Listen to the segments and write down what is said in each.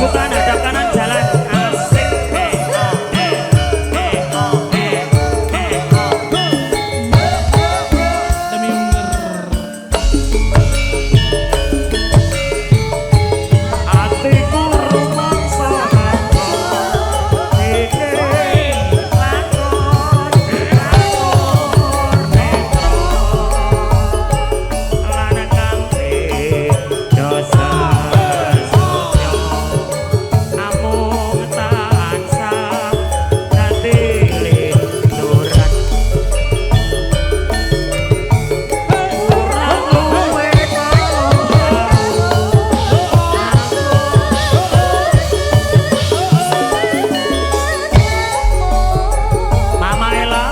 bukan hadap kanan jalan asik. Demi unger. Hatiku rumangsa iki lakon netro lan kampe dosa sutyo amung tansah dadi linduran ora luwe Mama Ella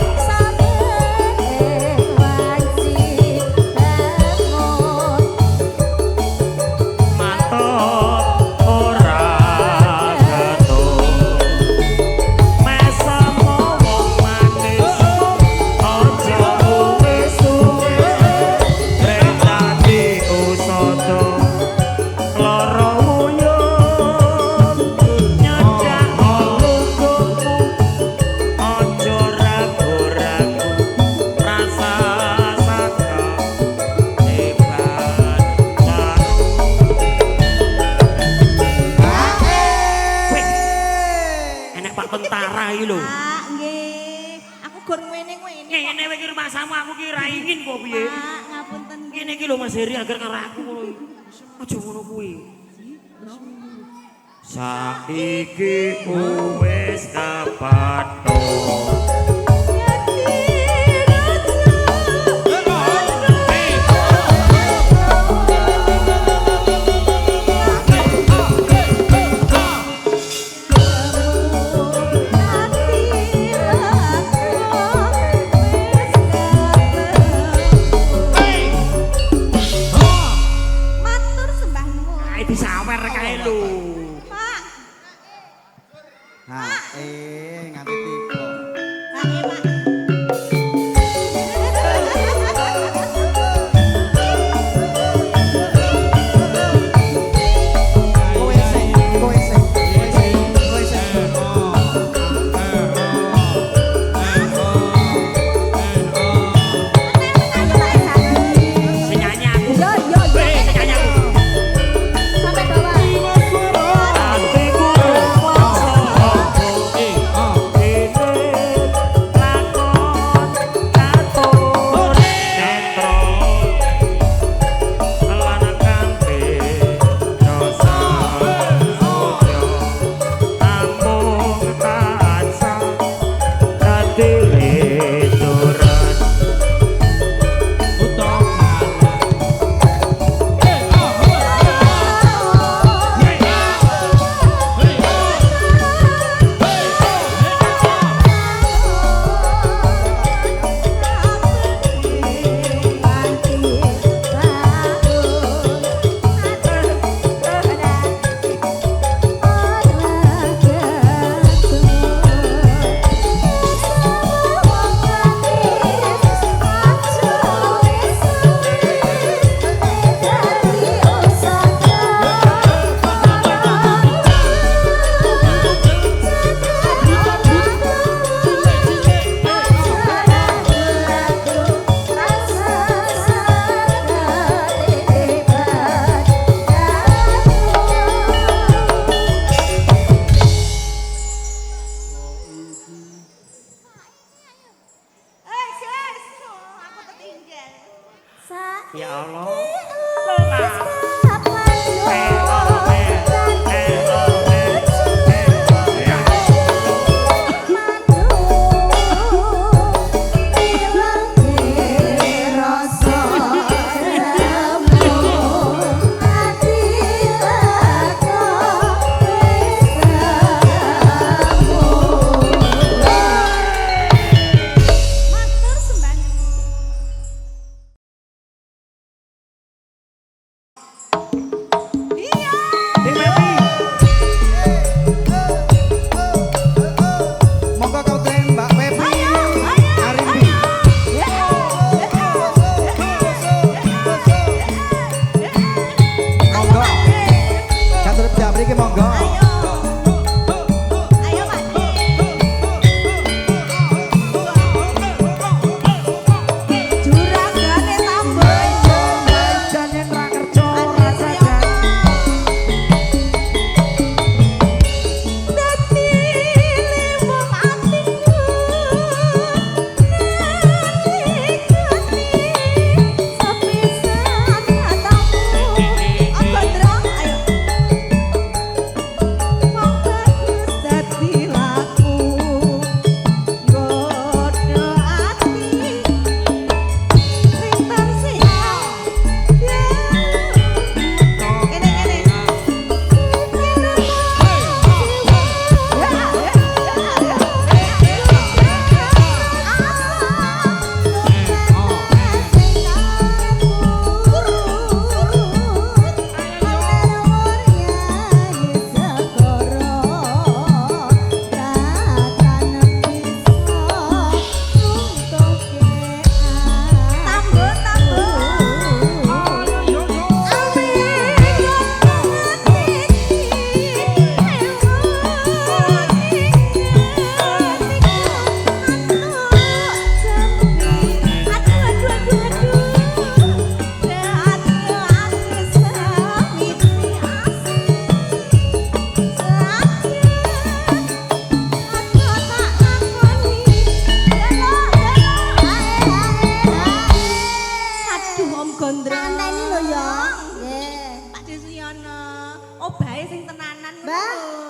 matok ora ketut mesemu wong manis aja suwe-suwe rek dadi usada lara wuyung nyandak lungguhmu aja ragu-ragu rasa saka hebat Wih, enek Pak Tentara iki lho. Pak, nggih. Aku gur ngene-ngene. Ngene iki rumahmu aku ki ra ingin kok piye. Pak, ngapunten. Ngene iki lho Mas Heri agar karo aku ngono. Aja ngono kuwi. Saiki wis kapatung. Matur sembah nuwun. Ae disawer kae lho. Pak, Ha,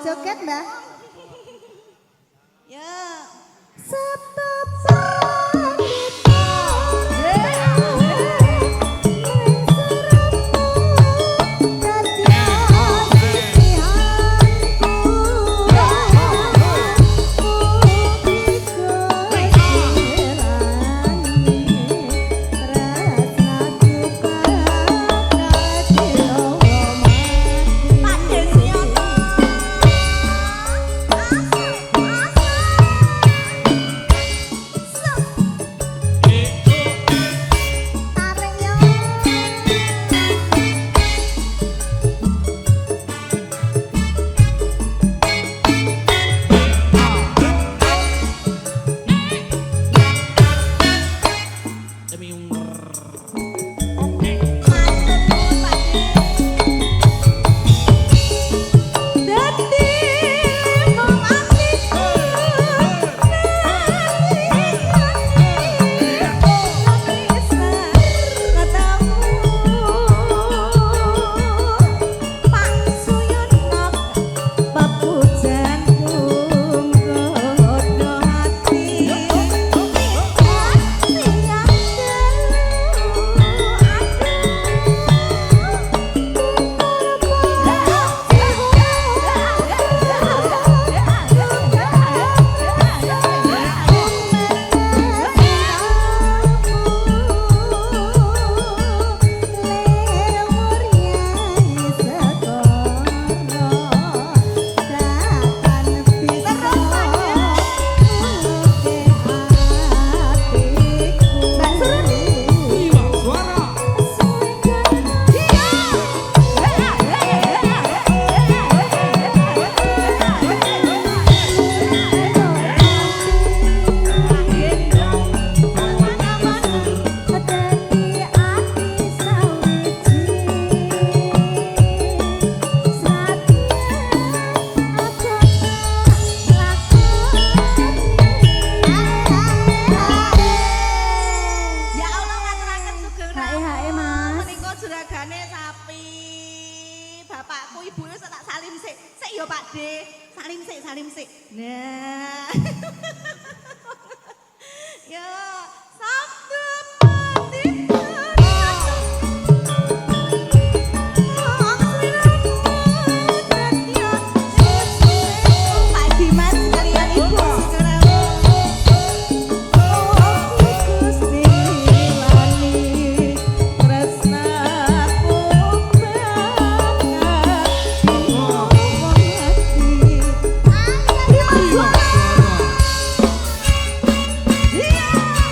Joget, Mbah. Ya. Bapakku ibunya tak salim sik. Sik ya Pak De. Salim sik, salim sik. Nah. Yo, sabda pati. Pak Dimas kalian ibu sekarang. Yeah!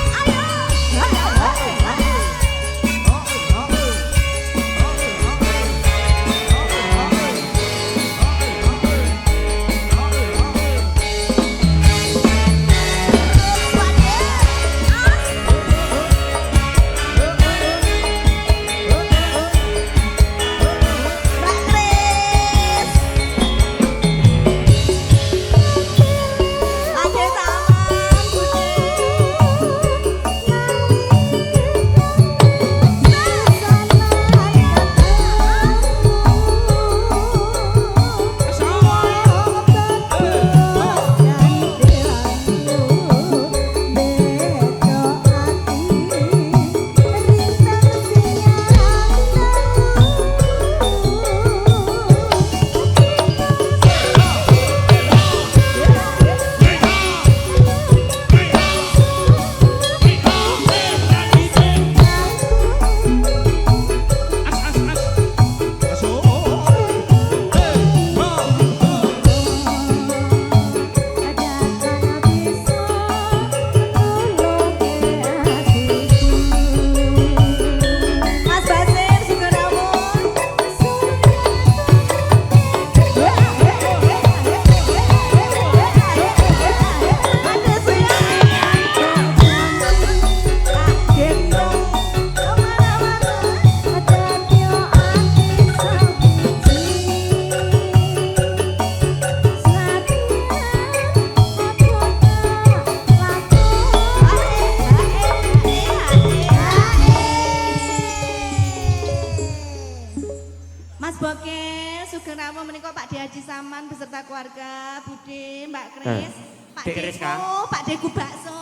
beserta keluarga, Bude, Mbak Kris, Pak Dek Kris, Kang. Deku, Pak Deku bakso.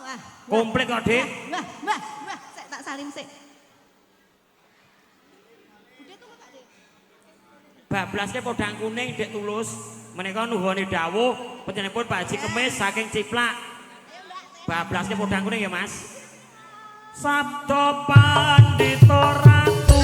Wah. Komplit kok, Dik. Wah, saya tak salim sik. Bude tunggu Pak Dek. Bablaske podang kuning Dek Tulus. Menika nuhuni dawuh panjenenganipun Pak Haji Kemis saking Ciplak. Bablaske podang kuning ya, Mas. Sabda Pandita Ratu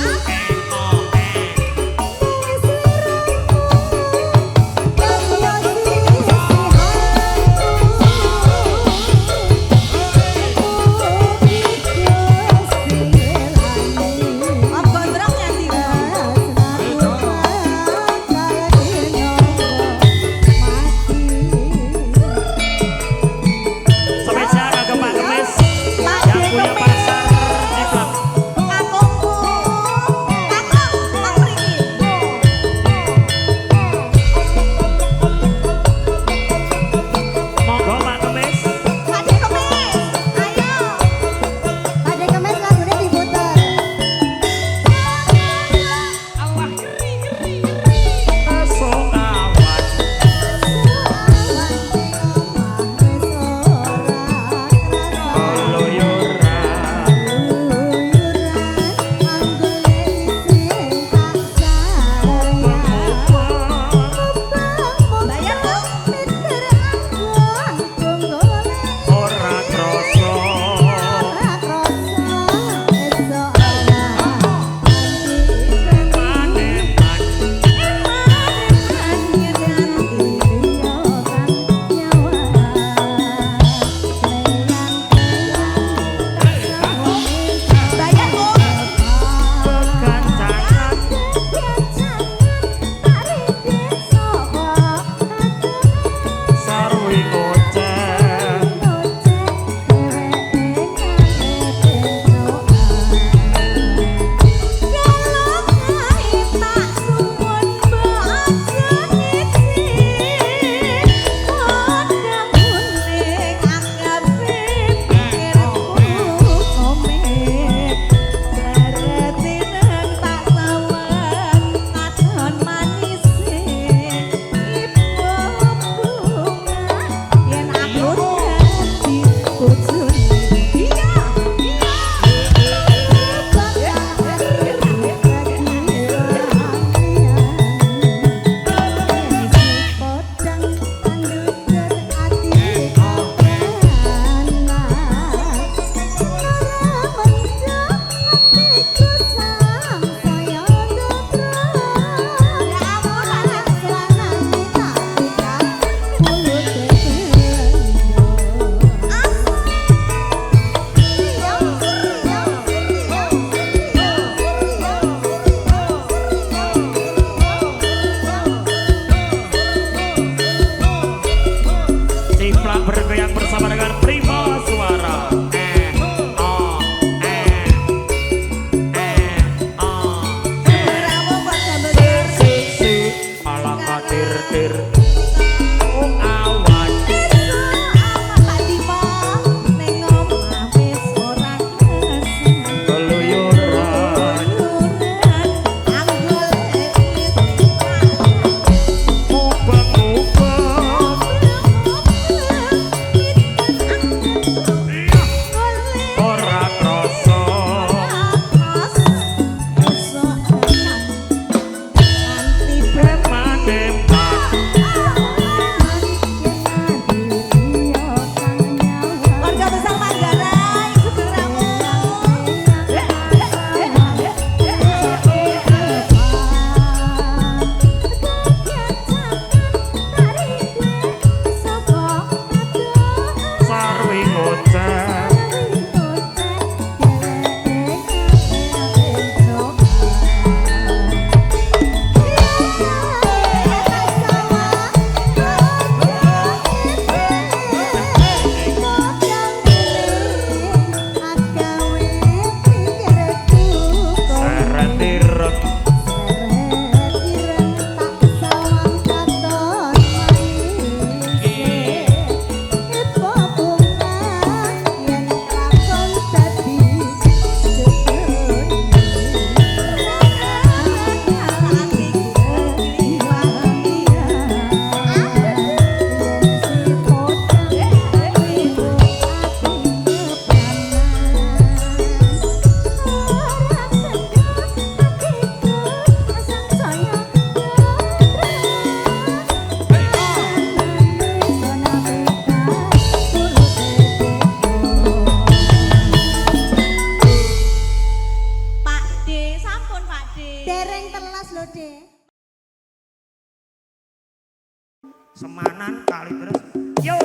Semanan kali terus. Yo.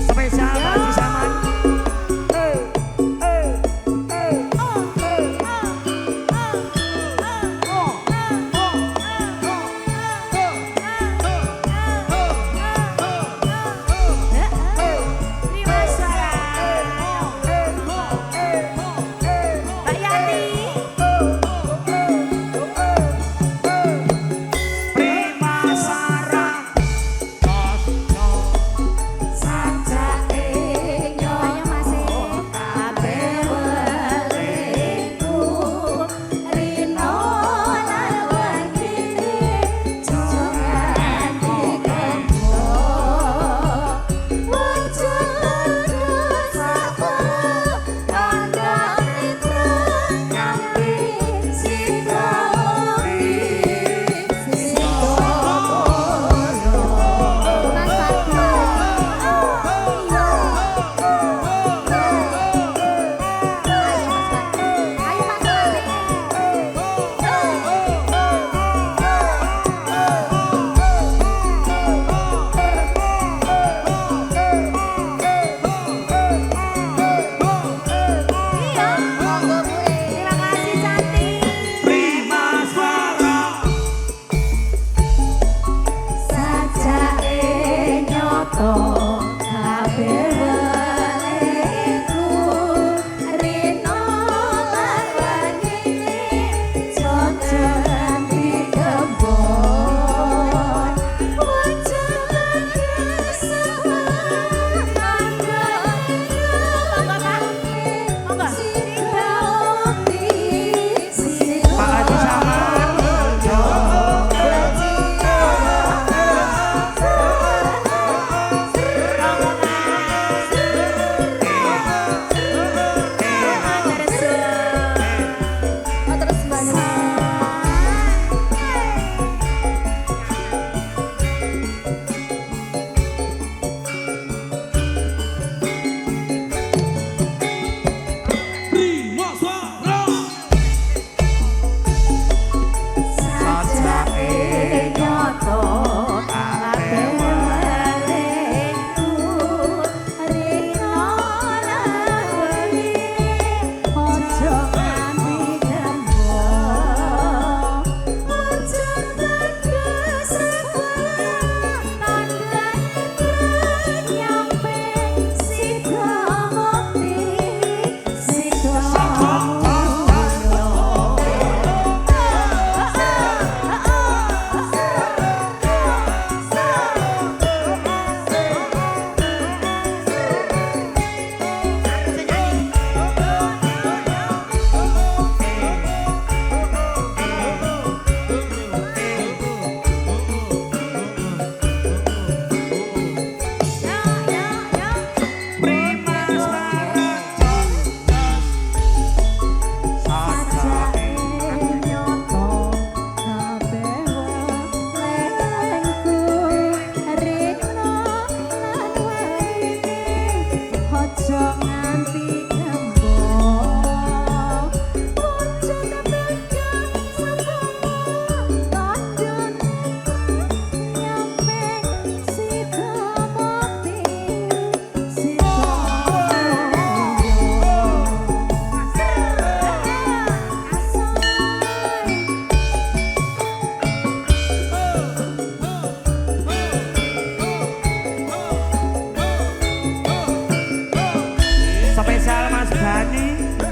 Spesial Pak Haji Saman.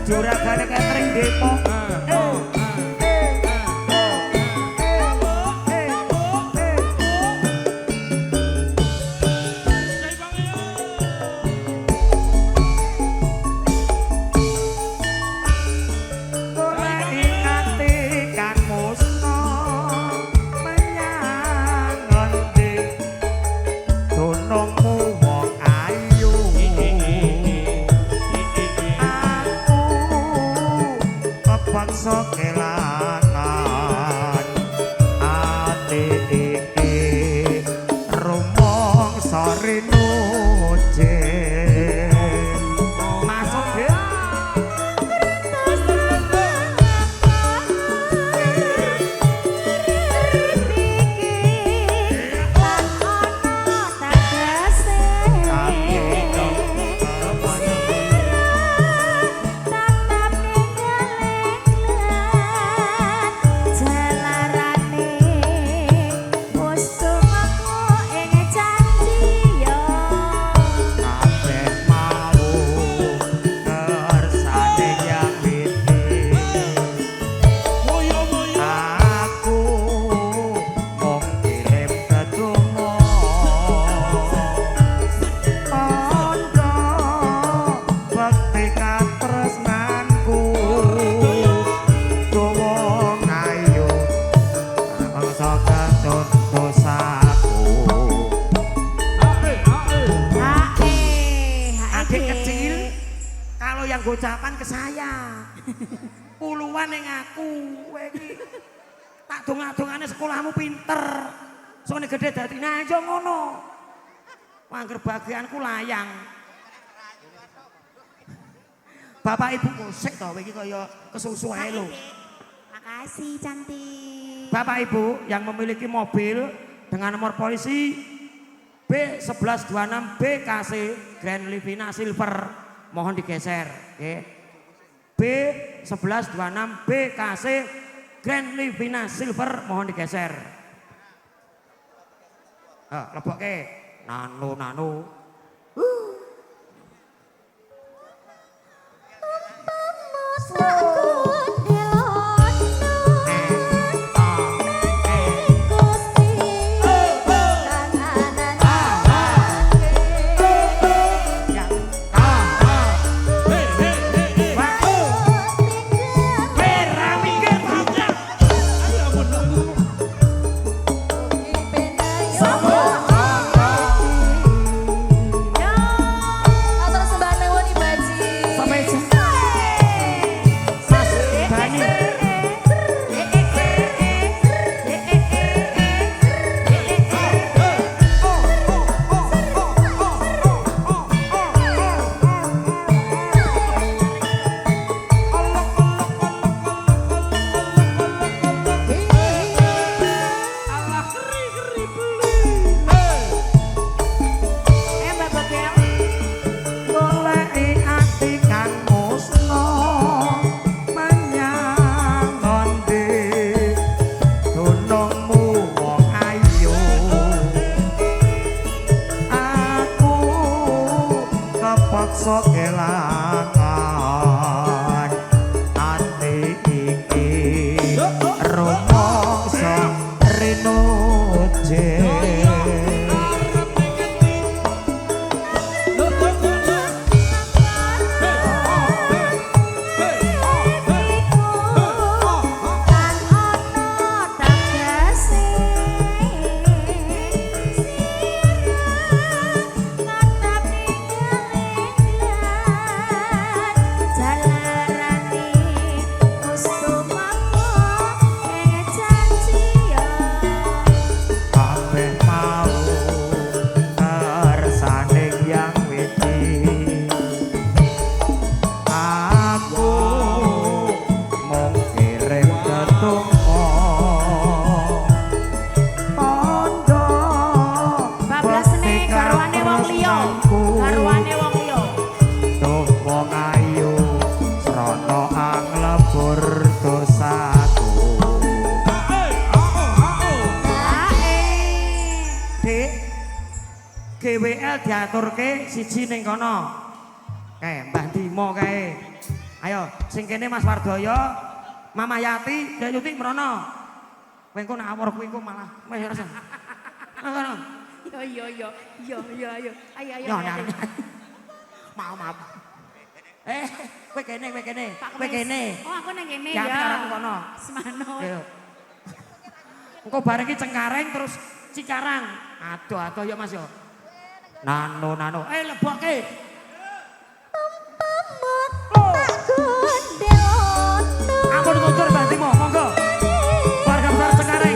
Juragan catering Depok. Paksa kelangan ati iki rumangsa rinuje masuk ya ucapan ke saya. Puluhan yang aku. Kowe iki tak dong-dongane sekolahmu pinter. Soalnya gede dadi nah aja ngono. Wangger bagianku layang. Bapak Ibu musik toh iki kaya kesusu ae lho. Makasih cantik. Bapak Ibu yang memiliki mobil dengan nomor polisi B1126 BKC Grand Livina Silver mohon digeser nggih. B1126 BKC Grand Livina Silver mohon digeser. Lebokke nano. GWL diaturke siji ning kono. Mbah Dimo kae. Ayo, sing kene Mas Wardoyo, Mama Yati, Dek Yuti mrono. Kowe engko nak awor kuwi engko malah wis rasa. Ngono. Yo. Ayo. Maaf. Kowe kene. Kowe kene. Oh, aku nang kene ya. ya. Aku kono. Semano. Engko bareng iki Cengkareng terus Cikarang. Aduh ya Mas yo. Nano. Lebokke. Ampun kondur Mbah Timo, monggo. Warga besar Cengkareng.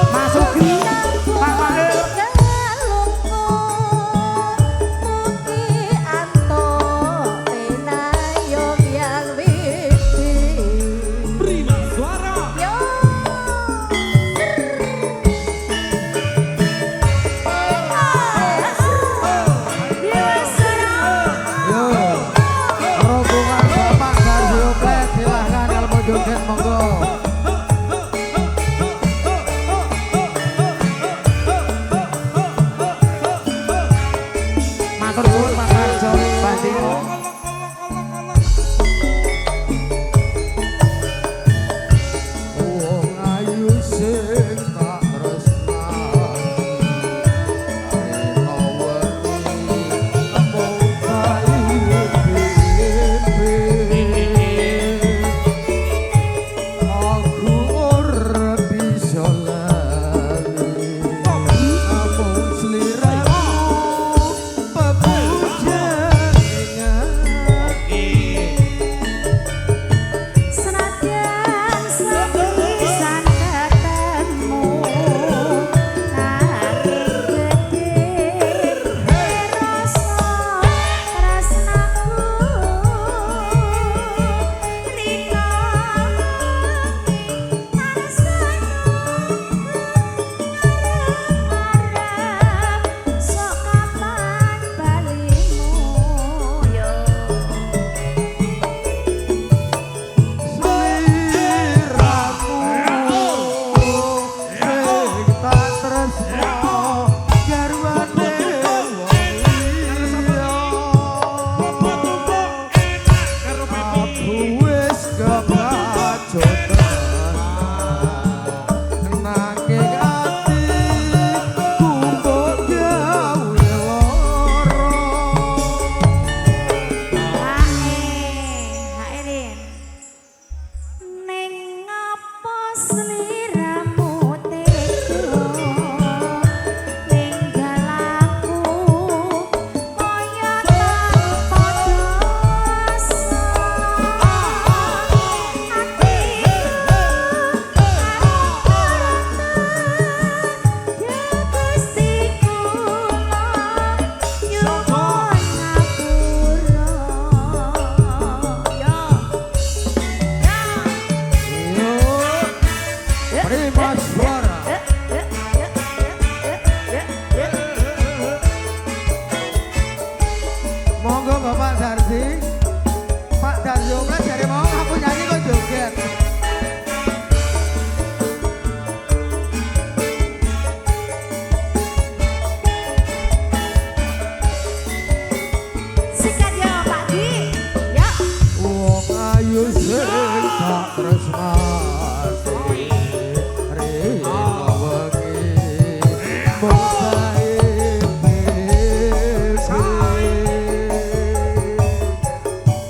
Masuki Pak Mail. Prima suara. Prima suara. Monggo Bapak Darsi. Pak Darjo kan dari mau aku nyanyi kok joget. Sikat ya Pak Di. Ya. Wong ayu sing tak tresnani rena wengi mungsae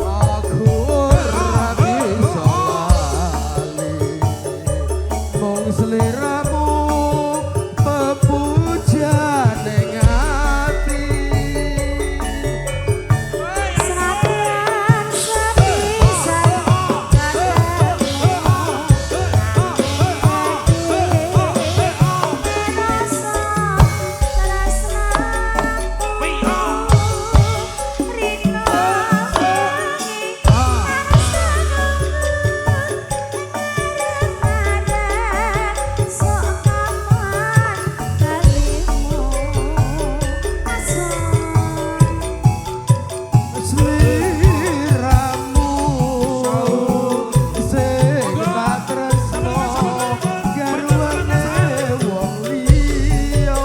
aku ora bisa lali mung sliramu pepujan ning ati. Senatian sepisan Sliramu sing tak tresno garwane wong liya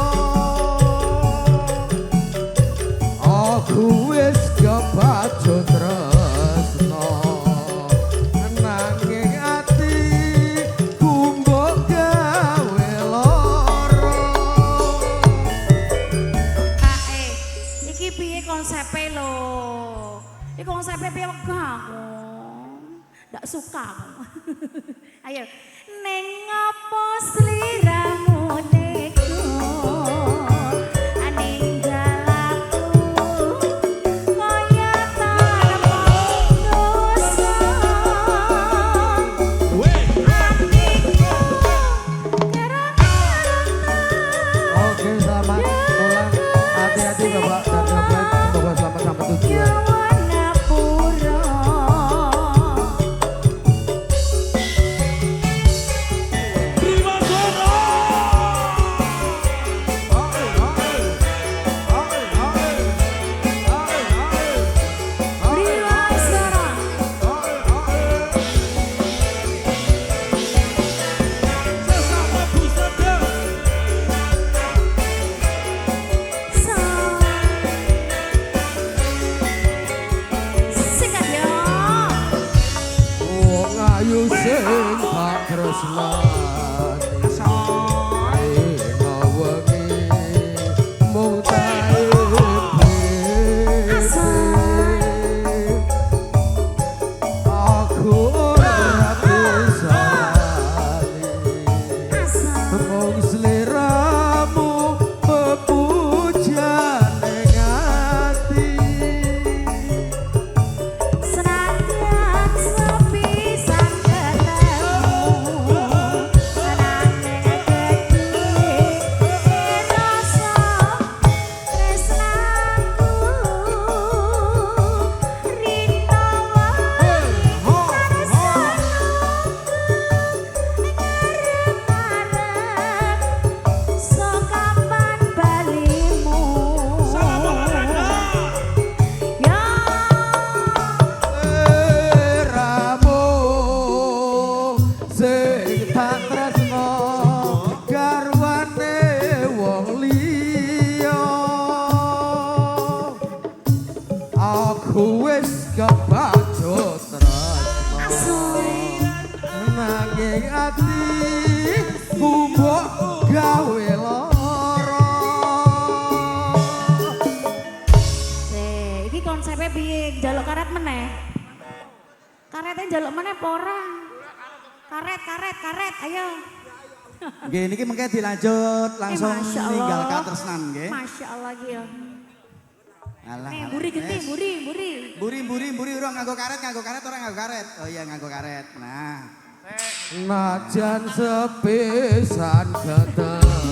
aku wis kepacut tresno nanging ati kumbok gawe lara. Iki piye konsepe lho? Iki konsepe piye wegah aku? Ndak suka aku. Ayo. Ning apa sliramu nego? Aning galaku kaya tanpa dosa. Atiku Oke, selamat pulang. Hati-hati Bapak dan Bapak. Semoga selamat sampai tujuan. Yawanapura. Prima suara. Primasara. Sesama pusaka. Sikat ya. Wong ayu sing tak tresnani rena wengi mung tae aku ora bisa lali mung sliramu pepujan ning ati. Senatian sepisan ketemu ananging gedhe rasa tresnaku rina wangi arep-arep sokapan balimu. Salam olahraga. Ya. Sliramu sing tak tresno garwane wong liya aku wis kepacut tresno nanging ati kumbok gawe lara. Iki konsepnya piye? Njaluk karet meneh. Karetnya njaluk meneh apa ora? Karet, ayo. Nggih niki mengke dilanjut langsung Masya Allah. ninggal katresnan nggih. Masya Allah Gil. Alah. Nih, buri genti, buri. Buri ora nganggo karet ora nganggo karet. Oh iya nganggo karet. Nah. Najan sepisan ketemu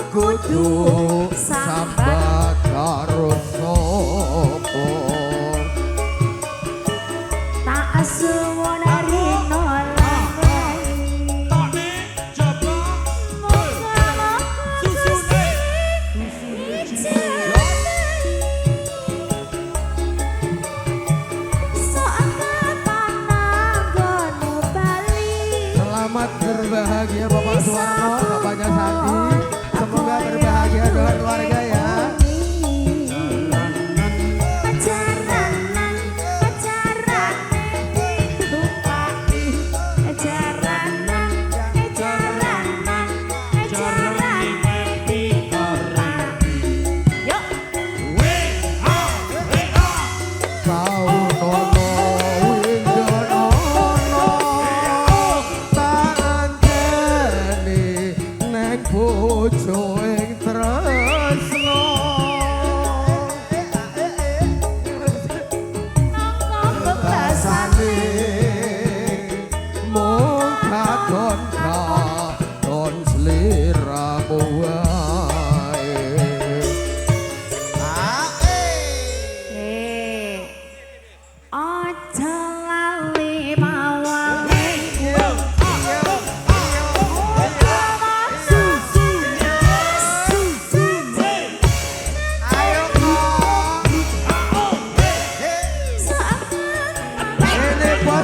kudu sambat karo sapa tak suwona rino Tone jaba susune Selamat berbahagia Bapak Suwarno, Bapaknya Sandi. Semoga berbahagia dengan keluarga ya. Bojo ing tresno rasane mung katon katon sliramu wae Aja lali mawon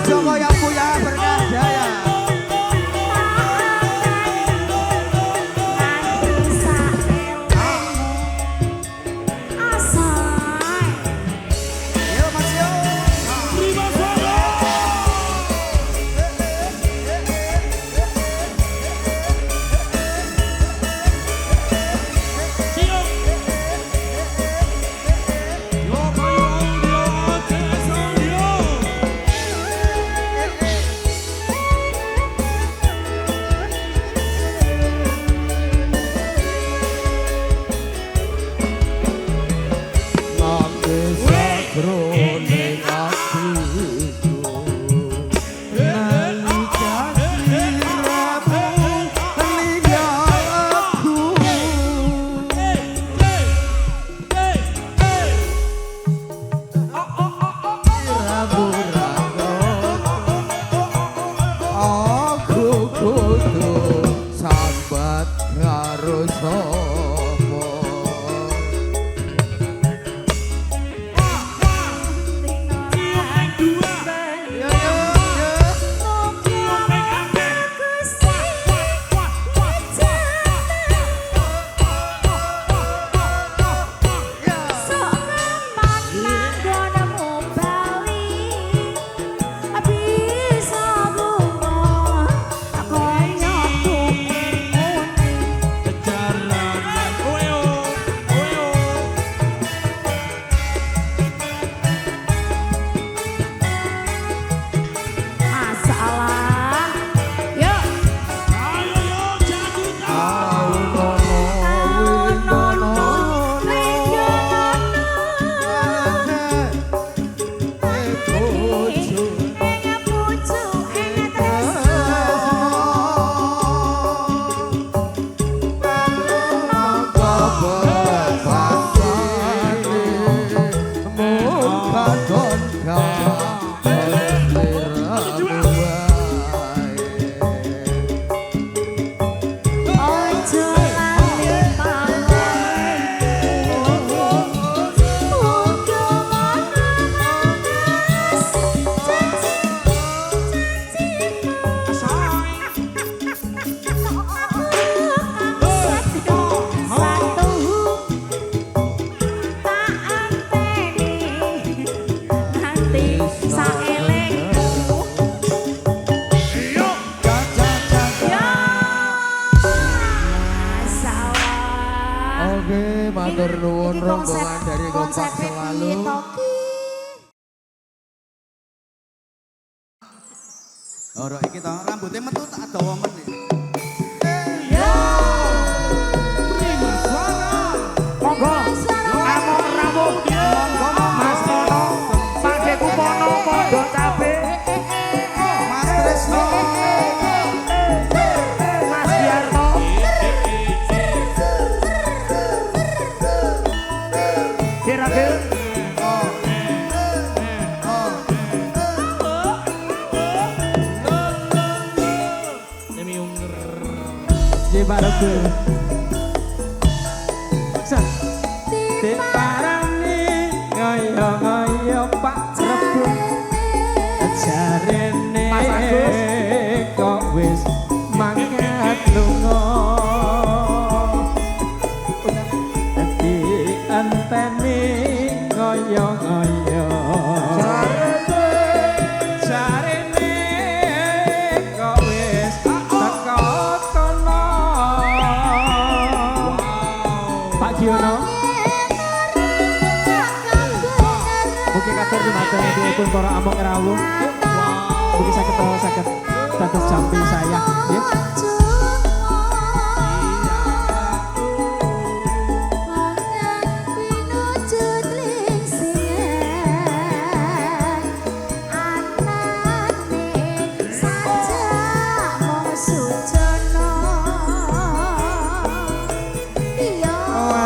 Joko yang punya berkah jaya. Yo Mas Yo. Jroning atiku nalika sliramu ninggalku aku kudu sambat karo sapa Bisa bunga matur nuwun Iki rombongan dari Kompak konsepnya Selalu. piye to, Ki? Ora iki to, rambutnya metu tak dawa meneh. Monggo. Among rawuh. Mas Tono. Pak Deku Pono padha cabe. Mas Tresno. Mas Diarto. Kira-kira Di Baroke. Di parani ngoyo-ngoyo Pak Rebu. Jarene Mas Agus. kok wis mangkat lunga. Di anteni ngoyo-ngoyo. Jarene kok wis teko kono. Pak Giono. Mugi katur dumateng dipun para among rawuh. Mugi saged dados jampi saya nggih.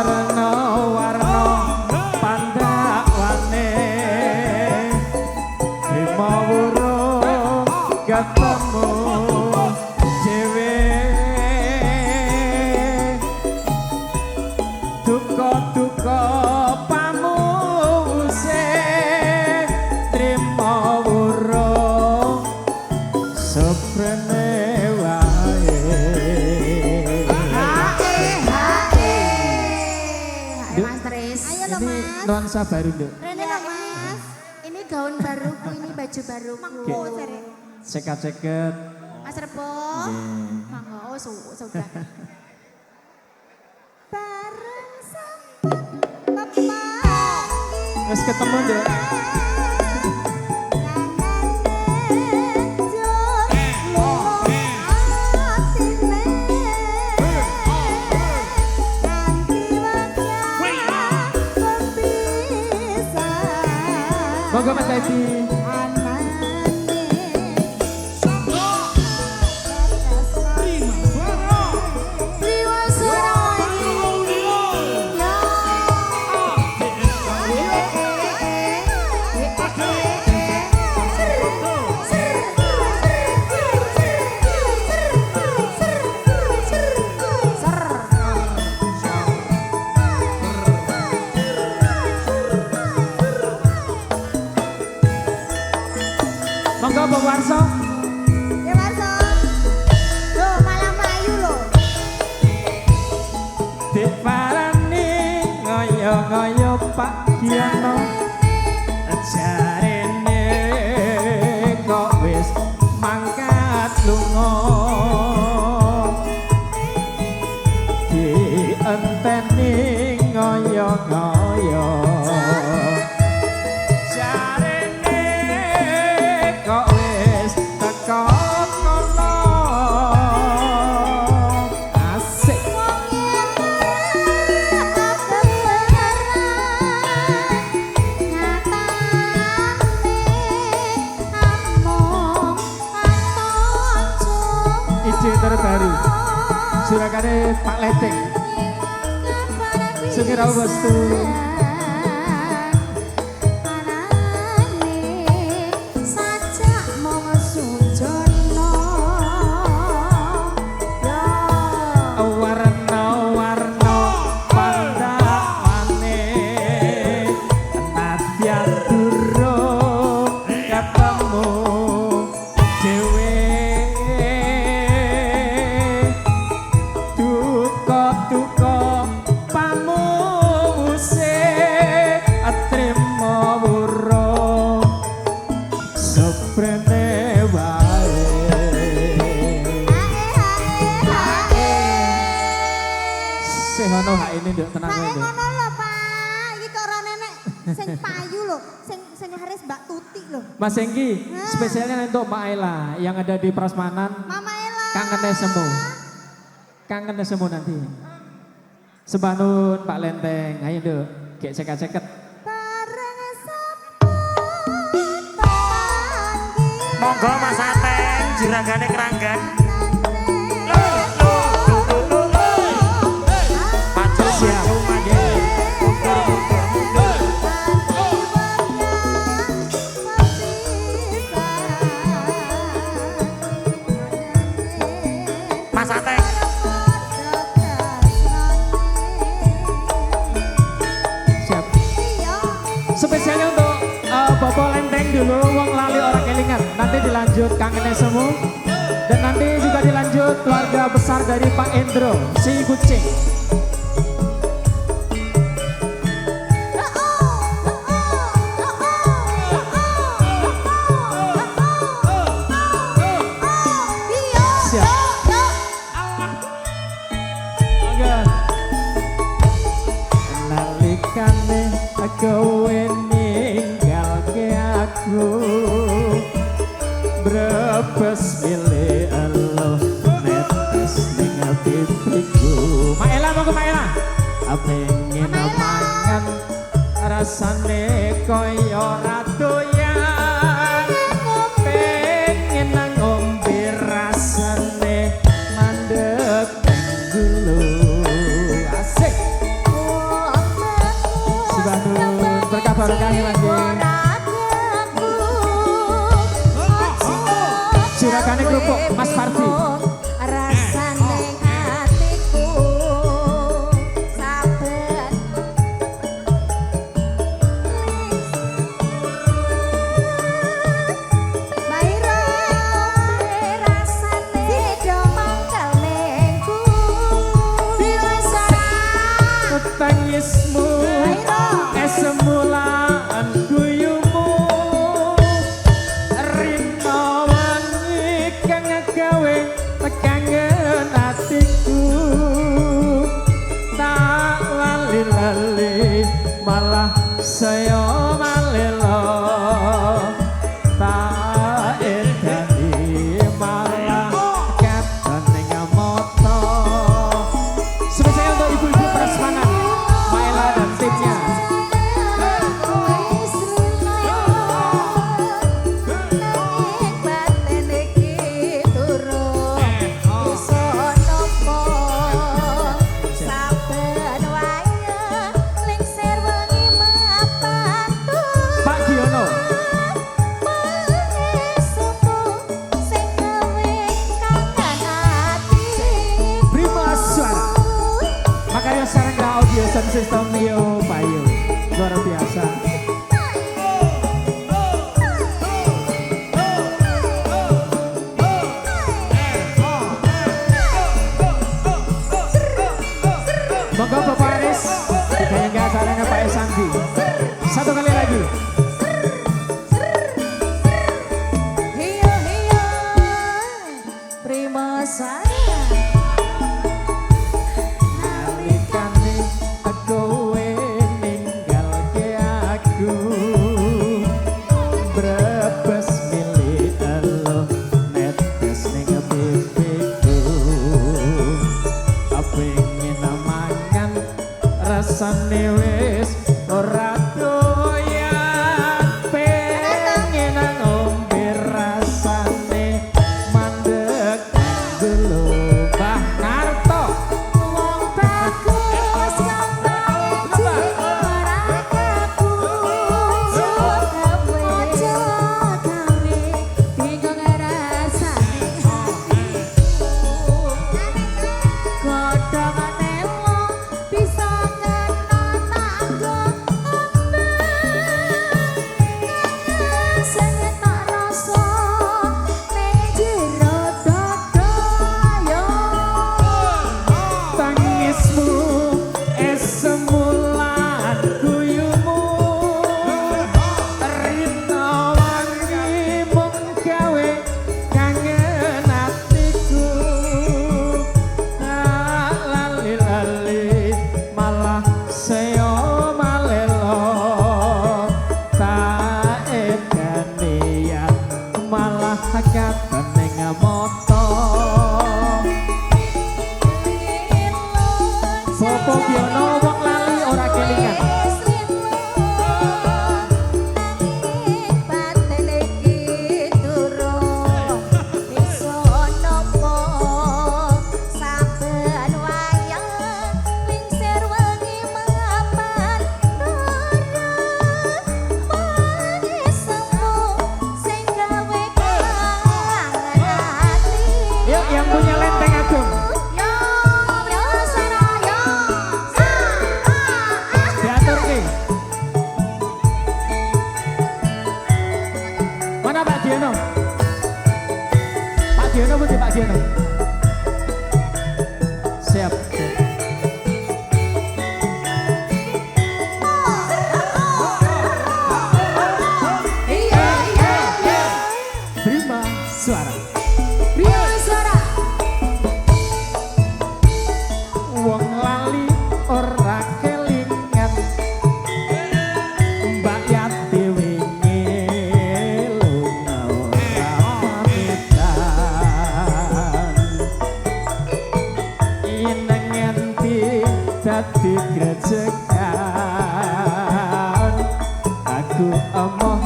Warna-warna pandhawane Bimawurung ketemu dhewe duka-duka pamuse Trimawurung seprene wae. Mas Tris. Ayo lo Ini Mas. nuansa baru, Nduk. Rene lo Mas. Ini gaun baruku, ini baju baruku. Mangko jare. Ceket-ceket. Mas Rebo. Mangga, oh sudah. Bareng sampai teman. Wis ketemu, Nduk. Monggo Mas Baby. Monggo Pak Warso. Ya Marso. Loh malah melayu loh. Diparani ngoyo-ngoyo Pak Giono. Jarene kok wis mangkat lunga. Dienteni ngoyo-ngoyo. Jarene kok wis teko kono. Asik. Ide terbaru Surakane Pak Leteng Sugiro Bostu warna-warna pandhawane nadyan durung ketemu dhewe duka-duka pamuse ngono hak ini nduk tenang Kae nduk. ngono lho, Pak. Iki kok ora nenek sing payu lho, sing laris Mbak Tuti lho. Mas Enggi, spesialnya untuk Mbak Ella yang ada di Prasmanan. Mama Ella. Kangen semu. Kangen semu nanti. Sembah nun Pak Lenteng. Ayo nduk, gek ceket-ceket. Bareng sambutan Monggo Mas Ateng, jiragane keranggan. Maju Siap. maju maju. Mundur mundur mundur. Mas Ateng. Siap. Spesialnya untuk Bapak Lenteng dulu, wong lali orang kelingan. Nanti dilanjut kangennya semu. Dan nanti juga dilanjut keluarga besar dari Pak Endro, si kucing. Siap. Oke. Nalikane kowe ninggalke aku, brebes milih elo netes ning pipiku. Maela mau ke Maela. Pengen mangan rasane koyo ora doyan. Pengen ngombe rasane mandeg dulu. Asik. Sebangun berkah barokah lagi. Juragane kerupuk Mas Pardi. Rasane atiku saben Mairo rasane do mangkal nengku bisa Tangismu semulaan guyumu rino wangi kang gawe tekangen atiku tak lali-lali malah saya malelo tak edani malah katon ning moto. Spesial untuk ibu-ibu Prasmanan, Maela dan timnya. Pak Giono, Prima Suara, makanya sekarang nggak audio sound system yo payo luar biasa. Monggo Bapak Aris, digayang gak caranya Pak Esandi. Satu kali lagi. Prima saya Nalikane kowe ninggalke aku, brebes milih elo netes ning pipiku. Pengen mangan rasane wis ora doyan. Pengen ngombe rasane mandeg dulu. Mbah Karto. wong bagus yang baik marakaku ojo gawe bingung rasane godhongane wong bisa kena tanggo sing tak rasa ning jero dada yo Yuk yang punya lenteng agung. Yo Sara yo. Diatur nih. Mana Pak Diono? Pak Diono putih Pak Diono. Siap. Prima suara. Yo Sara. Wong lali ora kelingan Mbak Yati wingi lunga ora pamitan Ineng nganti dadi grejekan Aku emoh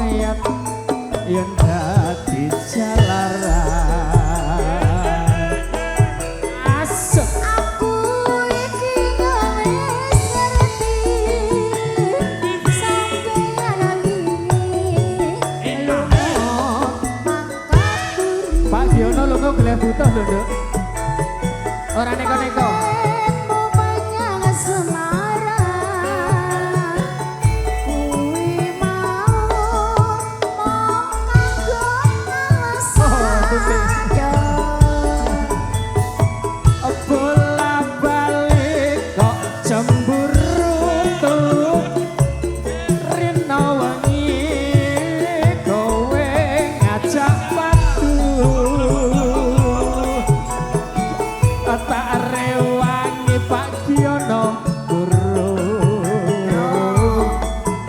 yen dadi jalaran Asep Aku iki wis ngerti sampeyan lagi lunga mangkat turu Pak Diono lunga gelem butuh lho, Nduk. Ora neko-neko. Mau menyang Semarang kuwi mau kanggo alasan Bola-balik kok cemburu Rina wengi kowe ngajak padu Tak rewangi Pak Diono guru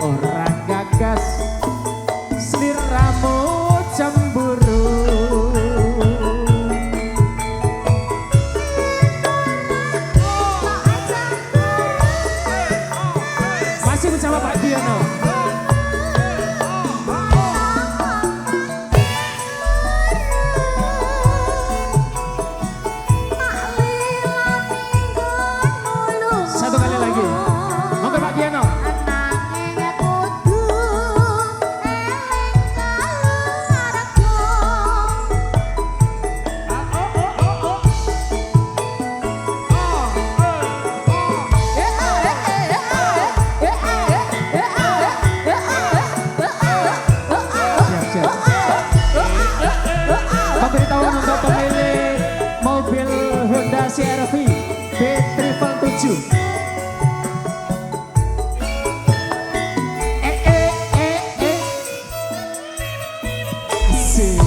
Ora gagas sliramu cemburu Masih bersama Pak Diono. Satu kali lagi. Monggo Pak Diono. Siap-siap. Pemberitahuan untuk pemilik mobil Honda CR-V B777. Asik.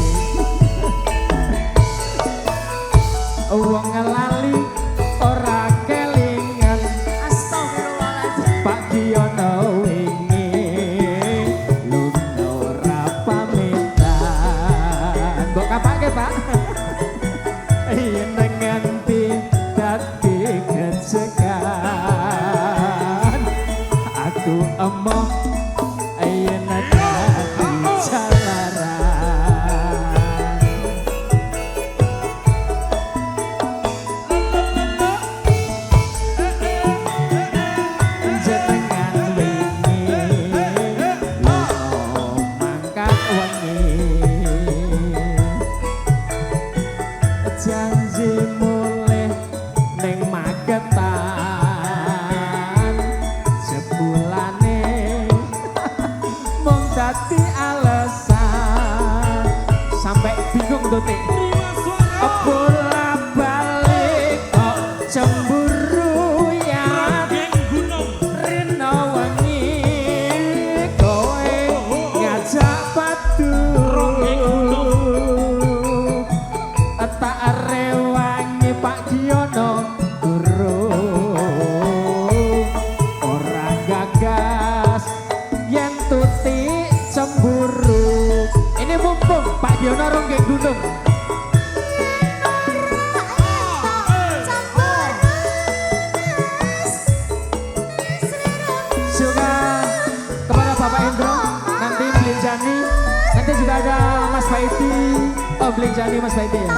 Wong lali ora kelingan Astagfirullahaladzim. Pak Diono wingi lunga ora pamitan. Mbok kapake, Pak? Yen nganti dadi grejekan Aku emoh yen dadi jalaran Jenengan wingi lunga mangkat wengi Janji mulih ning Magetan Jebulane mung dadi alasan Sampai bingung tutik Bola-balik kok cemburu ya Rina wengi kowe ngajak padu Tak rewangi Pak Diono guru Ora gagas yen tutik cemburu Ini mumpung Pak Diono rong nggih gunung juga kepada Bapak Hendro nanti Belinjani nanti juga ada Mas Baiti Belinjani Mas Baiti ya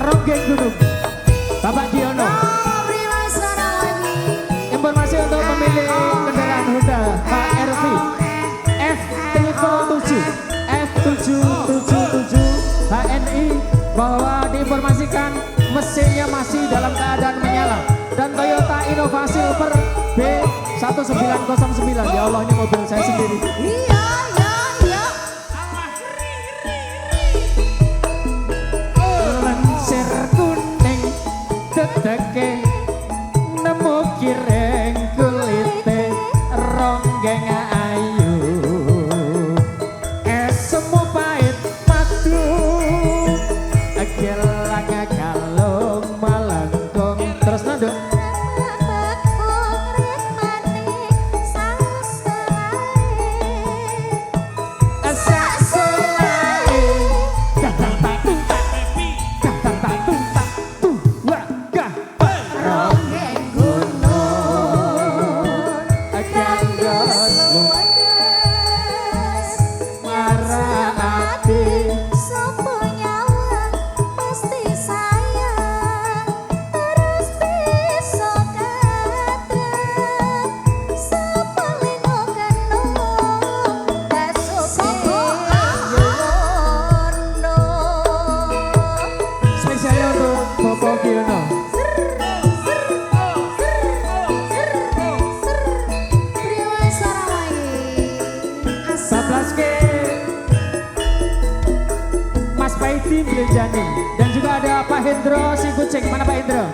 Rogen Gunung Bapak Diono dan Toyota Innova Silver B1909. Ya Allah, ini mobil saya sendiri. Iya, iya, iya. Lensir kuning dedeke nemu kireng kulite ronggeng ayu semu pahit madu gelang galung malangkung terus nanduk Mas Paiti Belenjani dan juga ada Pak Hendro si kucing. Mana Pak Hendro?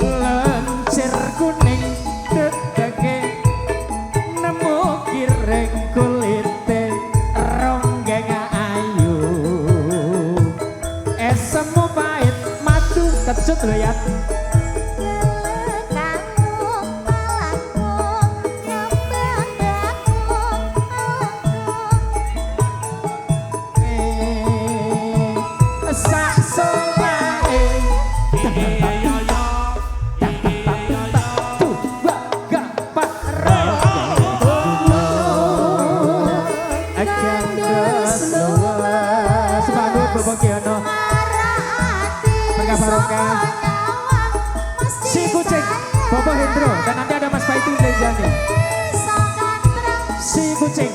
Lencir kuning dedeke nemu kireng kulite ronggeng ayu semu pahit madu kecut lho ya. Si kucing Bobo Hendro dan nanti ada Mas Paiti Belenjani. Si kucing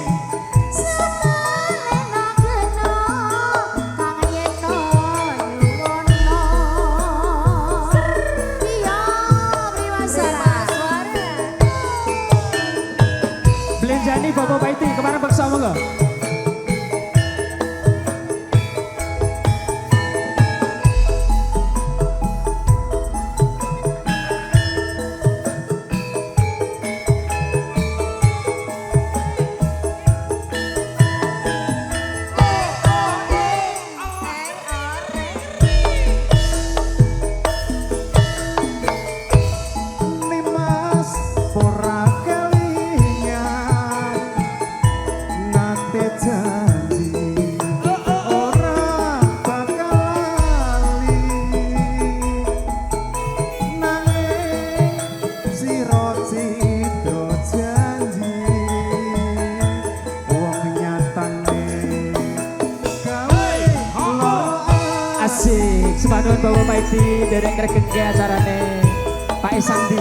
Belenjani Bobo Paiti kemarin bersama lo. Asik, sepaduan Bapak Paiti derek rekenge acarane Pak Isandi.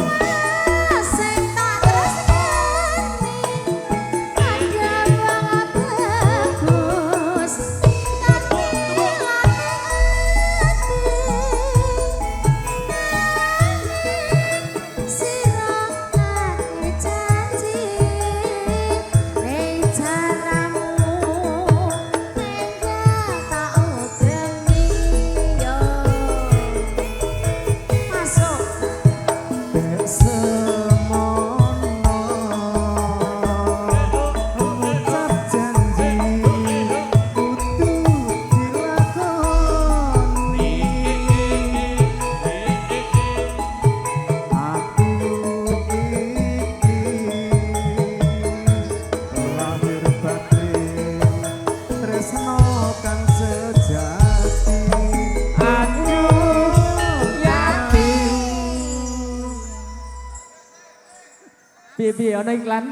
Piye ono iklan?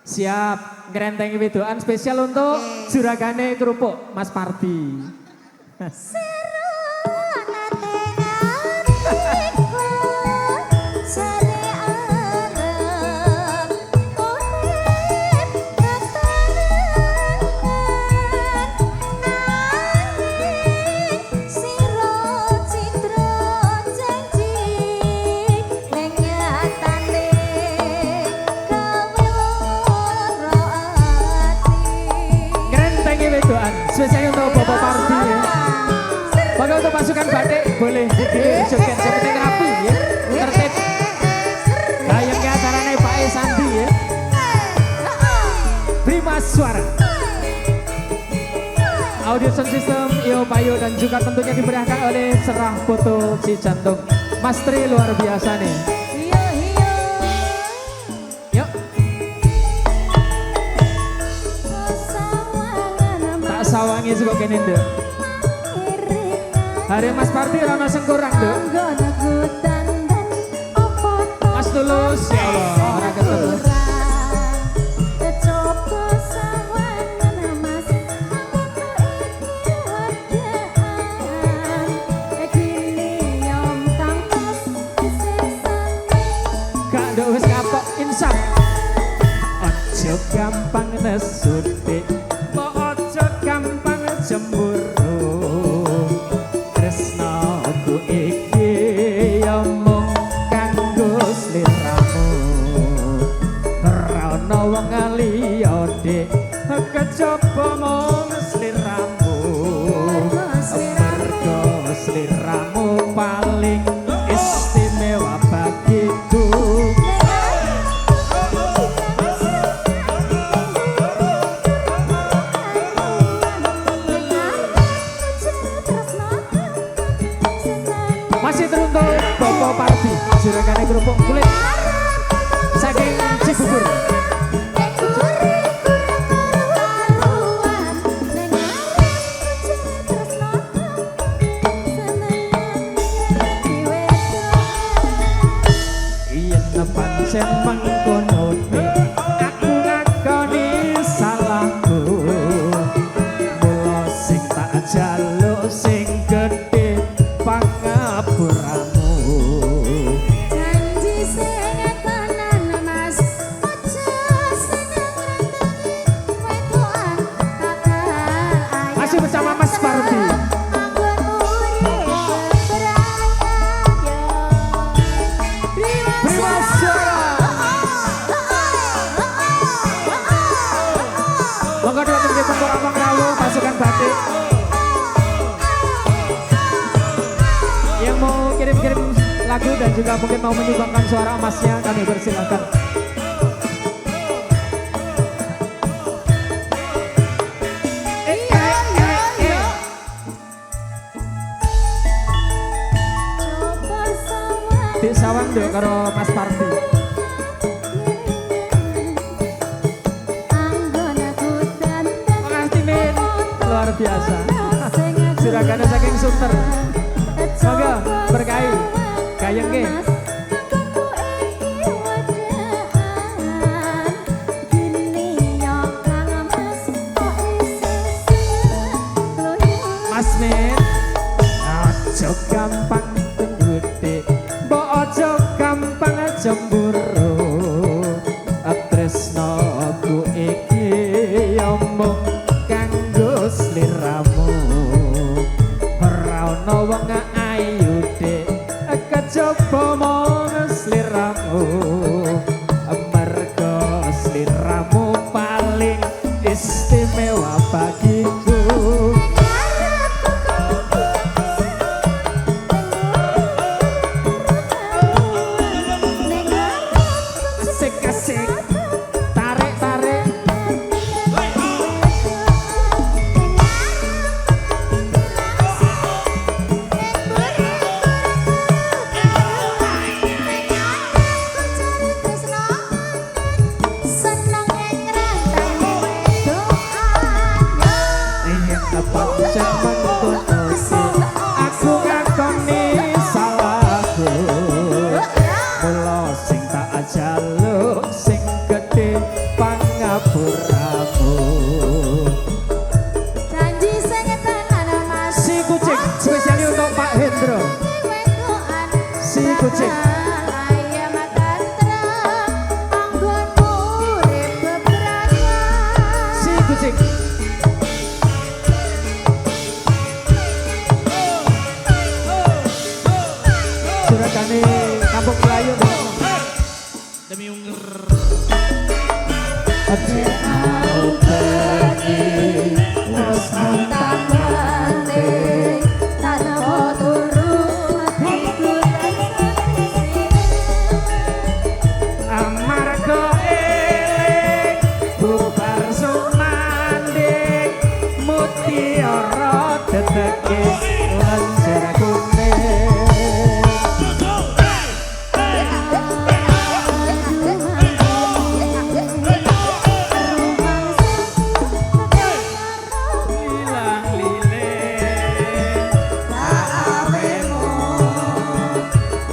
Siap, ngerentengi wedokan spesial untuk juragane kerupuk Mas Pardi. spesialnya untuk Bapak Pardi ya. Bangga untuk pasukan batik boleh dipilih joget yang penting rapi ya. Tertib. Gayeng ke acaranya Pak Sandi ya. Prima Suara. Audio sound system Iyo Payo dan juga tentunya diberikan oleh Serah Foto Cijantung. Mas Tri luar biasa nih. Yuk. Tak sawangi juga kene nduk. Hari Mas Parti rana sing kurang nduk. Mas Tulus ya Allah ora ketemu. Wis kapok insaf. Ojo gampang nesutik, mbok ojo gampang cemburu. Tresnaku iki ya mung kanggo sliramu. Ora ana wong liya dik, kejaba mung sliramu. Mergo sliramu paling istimewa bagiku. Masih teruntuk Bapak Pardi, juragannya kerupuk kulit saking Cibubur. Yen pancen mangkono aku ngakoni salahku. Mula sing tak jaluk sing gedhe pangapuramu. Janji sing tenan Mas, aja seneng randangi wedokan. Masih bersama Mas Pardi. Prima Suara. Monggo dua tim tempur Abang Rawo pasukan batik. Yang mau kirim-kirim lagu dan juga mungkin mau menyumbangkan suara emasnya kami persilahkan. Di sawang deh karo Mas Pardi. Makasih Min, luar biasa. Juragannya saking Sunter. Monggo berkahi gayeng ke. Mas Min, ojo gampang gede, mbok ojo gampang cemburu. Tresnaku iki ya mung kanggo sliramu. Ora ana wong ayu dik, kejaba mung sliramu. Mergo sliramu paling istimewa bagiku. Asik-asik, tarik-tarik. Pancen mengkono sih, aku ngakoni salahku. Mula sing tak jaluk sing gedhe pangapuramu. Janji sing tenan Mas, Si kucing spesial untuk Pak Hendro. Si kucing. ayam tentrem, anggonmu urip beberangan. Si kucing. Juragane Kampung Melayu. Demi unger. Oke. keteke lenjer kuning. Ilang lilin awemu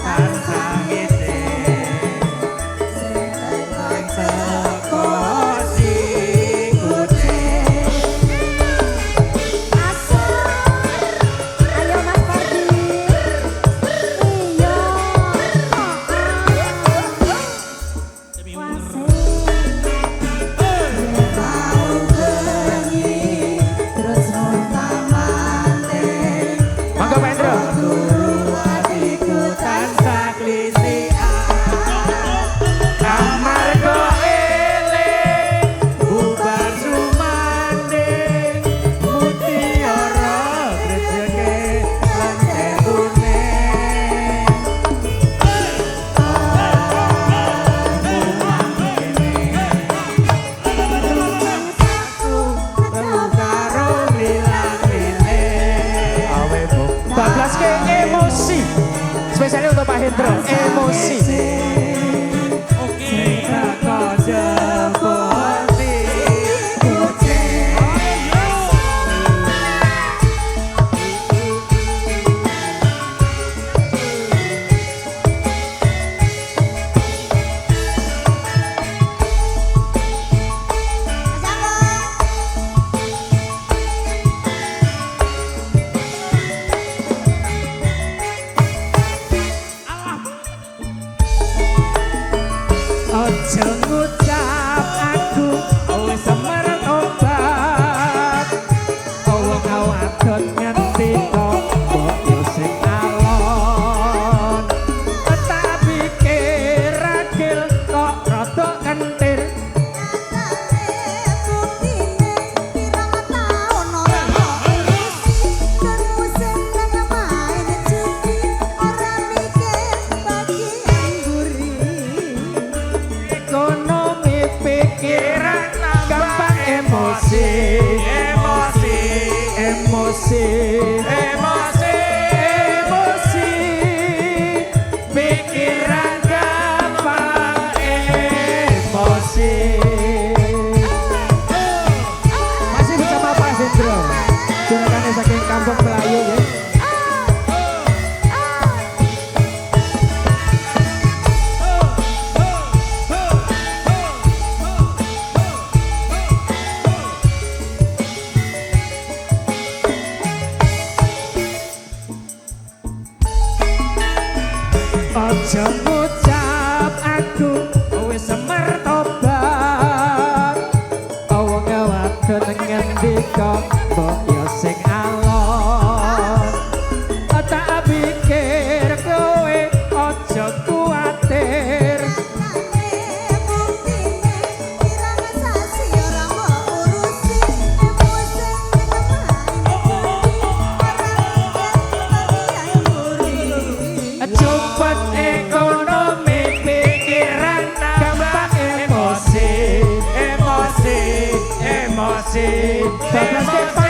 tansah ngene seko sikute. Ayo Mas Fardi. Iya. Monggo Pak Indro. Hatiku tansah klisian amarga eling bubar sumanding mutiara grejeke lenjer kuning. Karo lilang-liling awemu bablas ke emosi spesialnya untuk Pak Hendro emosi. Oke kok seperti kucing. Ojo ngucap aku wis semerep obat. Wong wadon nganti kok mbok yo sing alon. Tak pikir ragil kok rada kentir. Ekonomi pikiran gampang emosi. Emosi, emosi, emosi, emosi. Pikiran gampang emosi. Masih bersama Pak Hendro. Juragan saking Kampung Melayu ya. Ojo ngucap aku wis semer tobat. Wong wadon ngendi kok mbok yo sing alon. Tak pikir kowe ojo kuwatir. Cepet ekonomi pikiran gampang emosi. Emosi, emosi, emosi.